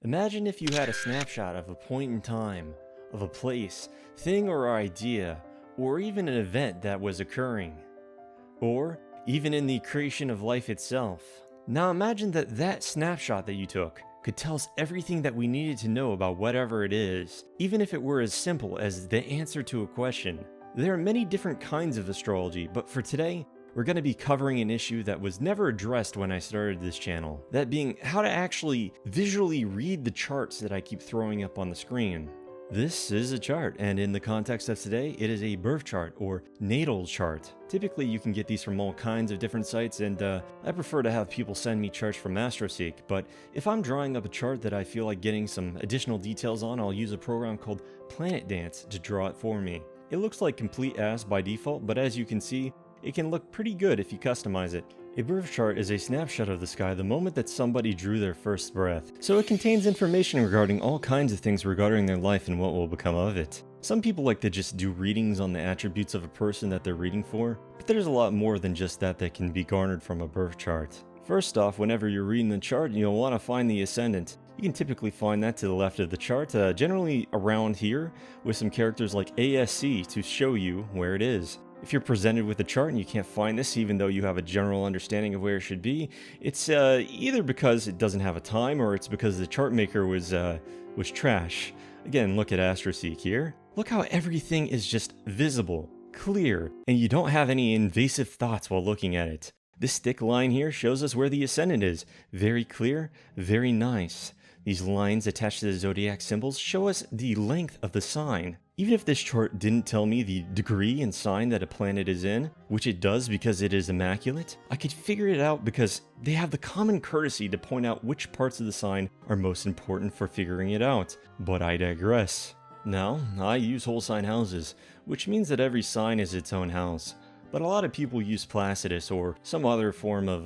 Imagine if you had a snapshot of a point in time, of a place, thing or idea, or even an event that was occurring, or even in the creation of life itself. Now imagine that that snapshot that you took could tell us everything that we needed to know about whatever it is, even if it were as simple as the answer to a question. There are many different kinds of astrology, but for today, we're going to be covering an issue that was never addressed when I started this channel. That being how to actually visually read the charts that I keep throwing up on the screen. This is a chart, and in the context of today, it is a birth chart or natal chart. Typically, you can get these from all kinds of different sites, and I prefer to have people send me charts from AstroSeek, but if I'm drawing up a chart that I feel like getting some additional details on, I'll use a program called Planet Dance to draw it for me. It looks like complete ass by default, but as you can see, it can look pretty good if you customize it. A birth chart is a snapshot of the sky the moment that somebody drew their first breath, so it contains information regarding all kinds of things regarding their life and what will become of it. Some people like to just do readings on the attributes of a person that they're reading for, but there's a lot more than just that can be garnered from a birth chart. First off, whenever you're reading the chart, you'll want to find the ascendant. You can typically find that to the left of the chart, generally around here, with some characters like ASC to show you where it is. If you're presented with a chart and you can't find this, even though you have a general understanding of where it should be, it's either because it doesn't have a time or it's because the chart maker was trash. Again, look at AstroSeek here. Look how everything is just visible, clear, and you don't have any invasive thoughts while looking at it. This thick line here shows us where the ascendant is. Very clear, very nice. These lines attached to the zodiac symbols show us the length of the sign. Even if this chart didn't tell me the degree and sign that a planet is in, which it does because it is immaculate, I could figure it out because they have the common courtesy to point out which parts of the sign are most important for figuring it out. But I digress. Now, I use whole sign houses, which means that every sign is its own house. But a lot of people use Placidus or some other form of,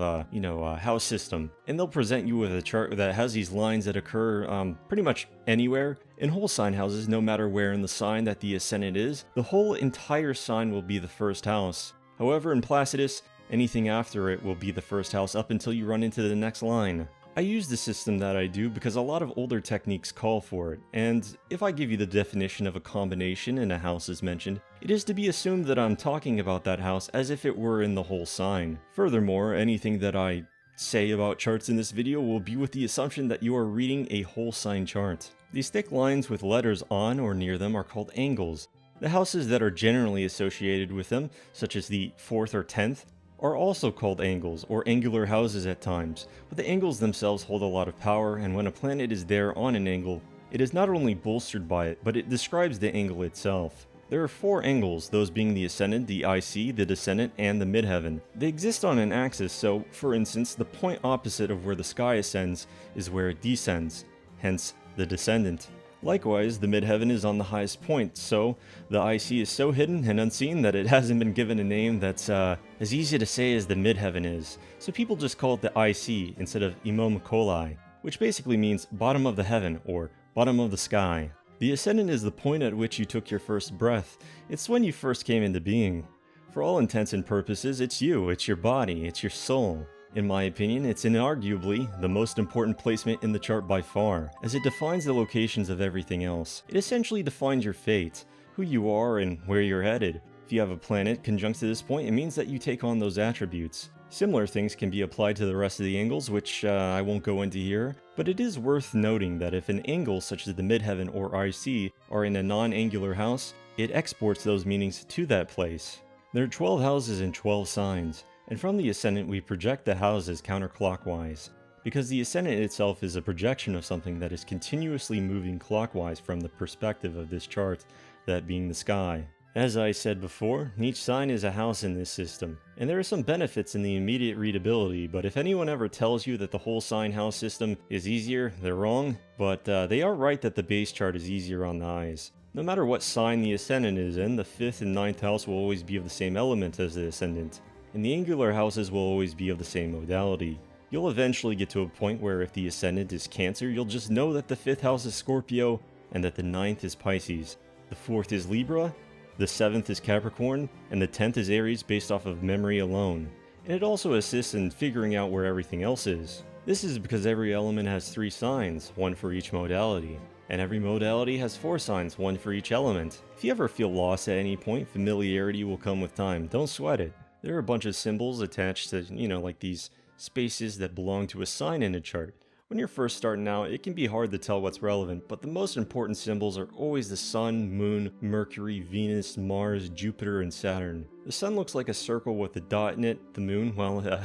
house system, and they'll present you with a chart that has these lines that occur pretty much anywhere. In whole sign houses, no matter where in the sign that the ascendant is, the whole entire sign will be the first house. However, in Placidus, anything after it will be the first house up until you run into the next line. I use the system that I do because a lot of older techniques call for it, and if I give you the definition of a combination and a house is mentioned, it is to be assumed that I'm talking about that house as if it were in the whole sign. Furthermore, anything that I say about charts in this video will be with the assumption that you are reading a whole sign chart. These thick lines with letters on or near them are called angles. The houses that are generally associated with them, such as the 4th or 10th, are also called angles, or angular houses at times, but the angles themselves hold a lot of power, and when a planet is there on an angle, it is not only bolstered by it, but it describes the angle itself. There are 4 angles, those being the ascendant, the IC, the descendant, and the midheaven. They exist on an axis, so, for instance, the point opposite of where the sky ascends is where it descends, hence the descendant. Likewise, the midheaven is on the highest point, so the IC is so hidden and unseen that it hasn't been given a name that's as easy to say as the midheaven is. So people just call it the IC instead of Imam Kolai, which basically means bottom of the heaven or bottom of the sky. The ascendant is the point at which you took your first breath. It's when you first came into being. For all intents and purposes, it's you, it's your body, it's your soul. In my opinion, it's inarguably the most important placement in the chart by far, as it defines the locations of everything else. It essentially defines your fate, who you are and where you're headed. If you have a planet conjunct to this point, it means that you take on those attributes. Similar things can be applied to the rest of the angles, which I won't go into here, but it is worth noting that if an angle such as the midheaven or IC are in a non-angular house, it exports those meanings to that place. There are 12 houses and 12 signs. And from the ascendant we project the houses counterclockwise, because the ascendant itself is a projection of something that is continuously moving clockwise from the perspective of this chart, that being the sky. As I said before, each sign is a house in this system, and there are some benefits in the immediate readability, but if anyone ever tells you that the whole sign house system is easier, they're wrong, but they are right that the base chart is easier on the eyes. No matter what sign the ascendant is in, the 5th and 9th house will always be of the same element as the ascendant. And the angular houses will always be of the same modality. You'll eventually get to a point where if the ascendant is Cancer, you'll just know that the 5th house is Scorpio and that the 9th is Pisces. The 4th is Libra, the 7th is Capricorn, and the 10th is Aries based off of memory alone. And it also assists in figuring out where everything else is. This is because every element has 3 signs, one for each modality. And every modality has 4 signs, one for each element. If you ever feel lost at any point, familiarity will come with time. Don't sweat it. There are a bunch of symbols attached to, like these spaces that belong to a sign in a chart. When you're first starting out, it can be hard to tell what's relevant, but the most important symbols are always the Sun, Moon, Mercury, Venus, Mars, Jupiter, and Saturn. The Sun looks like a circle with a dot in it. The Moon, well,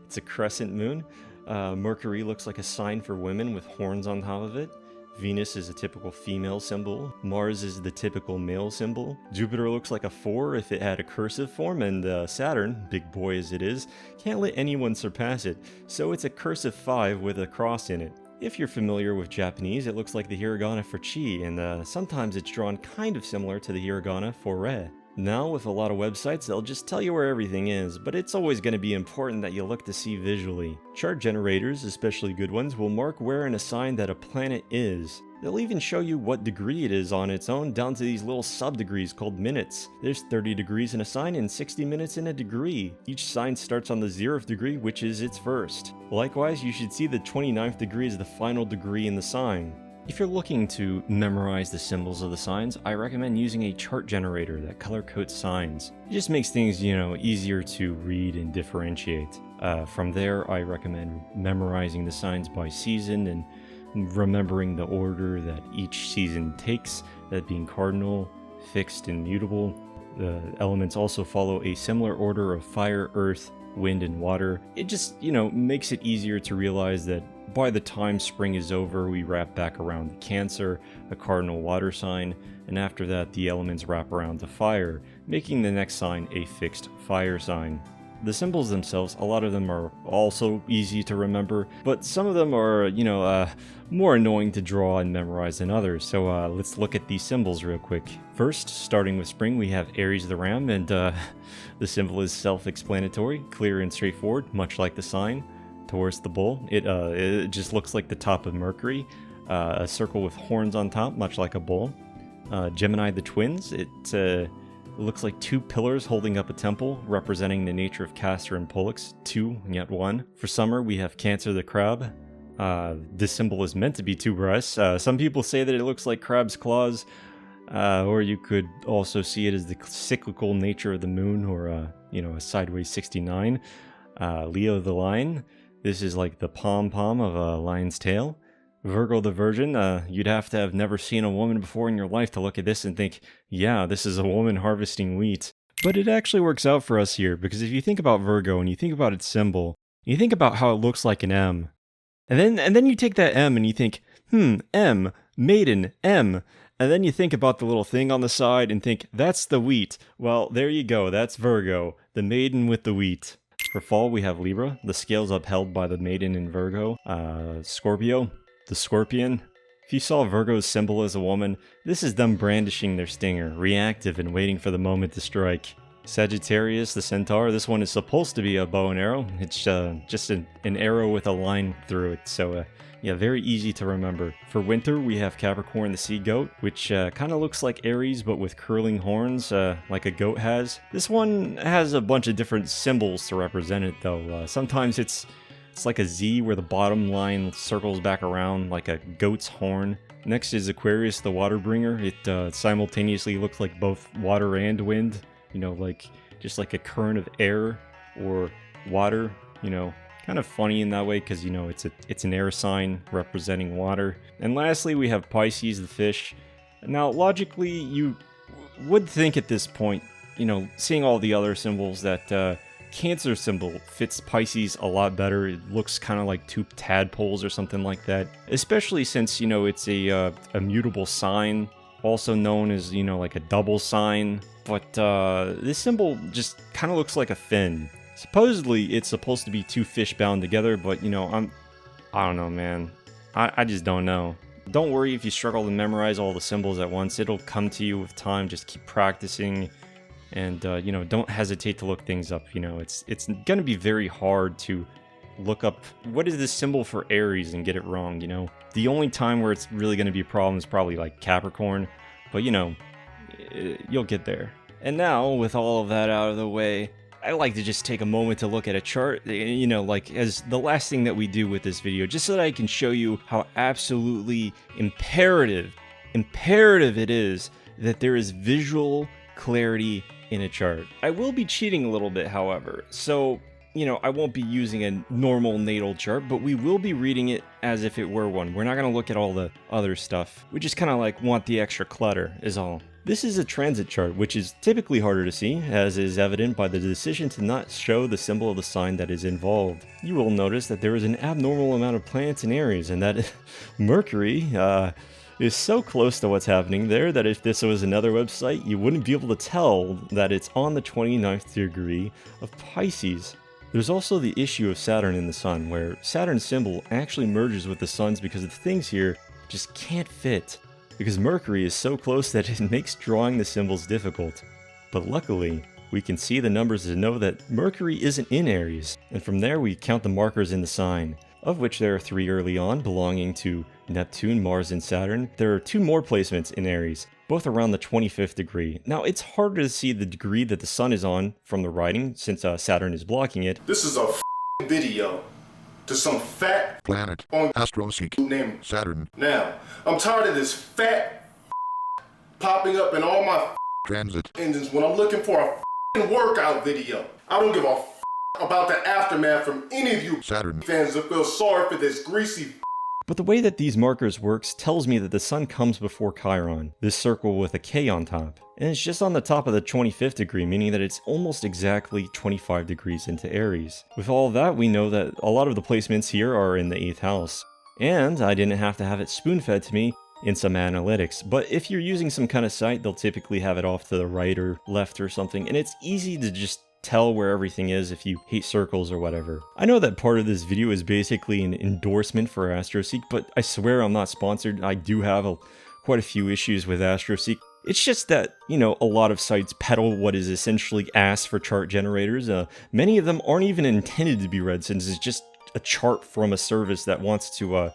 it's a crescent moon. Mercury looks like a sign for women with horns on top of it. Venus is a typical female symbol. Mars is the typical male symbol. Jupiter looks like a 4 if it had a cursive form, and Saturn, big boy as it is, can't let anyone surpass it, so it's a cursive 5 with a cross in it. If you're familiar with Japanese, it looks like the hiragana for chi, and sometimes it's drawn kind of similar to the hiragana for re. Now, with a lot of websites, they'll just tell you where everything is, but it's always going to be important that you look to see visually. Chart generators, especially good ones, will mark where in a sign that a planet is. They'll even show you what degree it is on its own, down to these little sub-degrees called minutes. There's 30 degrees in a sign and 60 minutes in a degree. Each sign starts on the 0th degree, which is its first. Likewise, you should see the 29th degree as the final degree in the sign. If you're looking to memorize the symbols of the signs, I recommend using a chart generator that color codes signs. It just makes things, easier to read and differentiate. From there, I recommend memorizing the signs by season and remembering the order that each season takes, that being cardinal, fixed, and mutable. The elements also follow a similar order of fire, earth, wind, and water. It just, makes it easier to realize that by the time spring is over, we wrap back around to Cancer, a cardinal water sign, and after that the elements wrap around to fire, making the next sign a fixed fire sign. The symbols themselves, a lot of them are also easy to remember, but some of them are, more annoying to draw and memorize than others, so let's look at these symbols real quick. First, starting with spring, we have Aries the ram, and the symbol is self-explanatory, clear and straightforward, much like the sign. Taurus the bull, it just looks like the top of Mercury, a circle with horns on top, much like a bull. Gemini the twins, it looks like 2 pillars holding up a temple, representing the nature of Castor and Pollux, 2 yet 1. For summer, we have Cancer the crab. This symbol is meant to be 2 breasts. Some people say that it looks like crab's claws, or you could also see it as the cyclical nature of the moon, or a sideways 69. Leo the lion, this is like the pom-pom of a lion's tail. Virgo the virgin, you'd have to have never seen a woman before in your life to look at this and think, yeah, this is a woman harvesting wheat. But it actually works out for us here, because if you think about Virgo and you think about its symbol, you think about how it looks like an M. And then you take that M and you think, M, maiden, M. And then you think about the little thing on the side and think, that's the wheat. Well, there you go, that's Virgo, the maiden with the wheat. For fall, we have Libra, the scales upheld by the maiden in Virgo. Scorpio, the scorpion. If you saw Virgo's symbol as a woman, this is them brandishing their stinger, reactive and waiting for the moment to strike. Sagittarius, the centaur, this one is supposed to be a bow and arrow. It's just an arrow with a line through it, so yeah, very easy to remember. For winter, we have Capricorn the sea goat, which kind of looks like Aries but with curling horns, like a goat has. This one has a bunch of different symbols to represent it, though. Sometimes it's like a Z where the bottom line circles back around like a goat's horn. Next is Aquarius the water bringer. It simultaneously looks like both water and wind, just like a current of air or water, kind of funny in that way because, it's an air sign representing water. And lastly, we have Pisces the fish. Now, logically, you would think at this point, seeing all the other symbols that Cancer symbol fits Pisces a lot better. It looks kind of like 2 tadpoles or something like that, especially since, it's a mutable sign, also known as, like a double sign. But this symbol just kind of looks like a fin. Supposedly, it's supposed to be 2 fish bound together, but, I don't know, man. I just don't know. Don't worry if you struggle to memorize all the symbols at once. It'll come to you with time. Just keep practicing. And, don't hesitate to look things up. It's going to be very hard to look up what is this symbol for Aries and get it wrong, The only time where it's really going to be a problem is probably like Capricorn. But, you'll get there. And now, with all of that out of the way, I like to just take a moment to look at a chart, you know, like as the last thing that we do with this video, just so that I can show you how absolutely imperative it is that there is visual clarity in a chart. I will be cheating a little bit, however, so, you know, I won't be using a normal natal chart, but we will be reading it as if it were one. We're not going to look at all the other stuff. We just kind of like want the extra clutter is all. This is a transit chart, which is typically harder to see, as is evident by the decision to not show the symbol of the sign that is involved. You will notice that there is an abnormal amount of planets in Aries, and that Mercury, is so close to what's happening there that if this was another website, you wouldn't be able to tell that it's on the 29th degree of Pisces. There's also the issue of Saturn and the Sun, where Saturn's symbol actually merges with the Sun's because the things here just can't fit, because Mercury is so close that it makes drawing the symbols difficult. But luckily, we can see the numbers to know that Mercury isn't in Aries, and from there we count the markers in the sign, of which there are 3 early on belonging to Neptune, Mars, and Saturn. There are 2 more placements in Aries, both around the 25th degree. Now, it's harder to see the degree that the Sun is on from the writing, since Saturn is blocking it. This is a video to some fat planet on AstroSeek named Saturn. Now, I'm tired of this fat popping up in all my transit engines when I'm looking for a workout video. I don't give a about the aftermath from any of you Saturn fans that feel sorry for this greasy. But the way that these markers works tells me that the Sun comes before Chiron, this circle with a K on top. And it's just on the top of the 25th degree, meaning that it's almost exactly 25 degrees into Aries. With all of that, we know that a lot of the placements here are in the 8th house. And I didn't have to have it spoon-fed to me in some analytics, but if you're using some kind of site, they'll typically have it off to the right or left or something, and it's easy to just tell where everything is if you hate circles or whatever. I know that part of this video is basically an endorsement for AstroSeek, but I swear I'm not sponsored. I do have quite a few issues with AstroSeek. It's just that, you know, a lot of sites peddle what is essentially asked for chart generators. Many of them aren't even intended to be read, since it's just a chart from a service that wants to,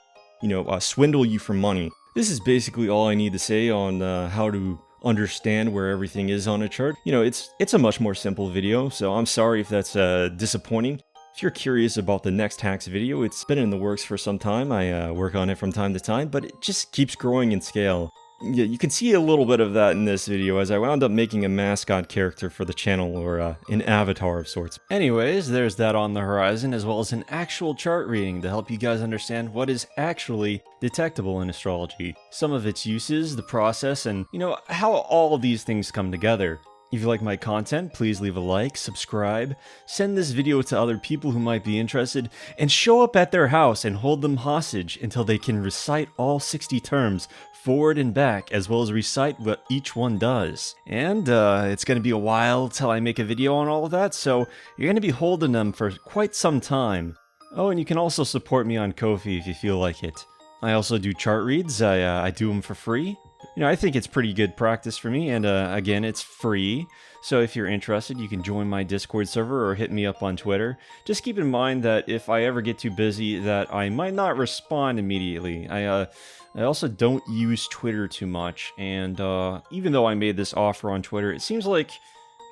swindle you for money. This is basically all I need to say on how to understand where everything is on a chart. You know, it's a much more simple video, so I'm sorry if that's disappointing. If you're curious about the next hacks video, it's been in the works for some time. I work on it from time to time, but it just keeps growing in scale. Yeah, you can see a little bit of that in this video, as I wound up making a mascot character for the channel, or an avatar of sorts. Anyways, there's that on the horizon, as well as an actual chart reading to help you guys understand what is actually detectable in astrology, some of its uses, the process, and, you know, how all of these things come together. If you like my content, please leave a like, subscribe, send this video to other people who might be interested, and show up at their house and hold them hostage until they can recite all 60 terms forward and back, as well as recite what each one does. And it's going to be a while till I make a video on all of that, so you're going to be holding them for quite some time. Oh, and you can also support me on Ko-fi if you feel like it. I also do chart reads. I do them for free. You know, I think it's pretty good practice for me, and again, it's free. So if you're interested, you can join my Discord server or hit me up on Twitter. Just keep in mind that if I ever get too busy, that I might not respond immediately. I also don't use Twitter too much, and even though I made this offer on Twitter, it seems like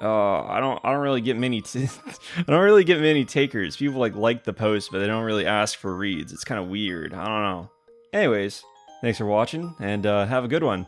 I don't really get many I don't really get many takers. People like the post, but they don't really ask for reads. It's kind of weird. I don't know. Anyways, thanks for watching, and have a good one.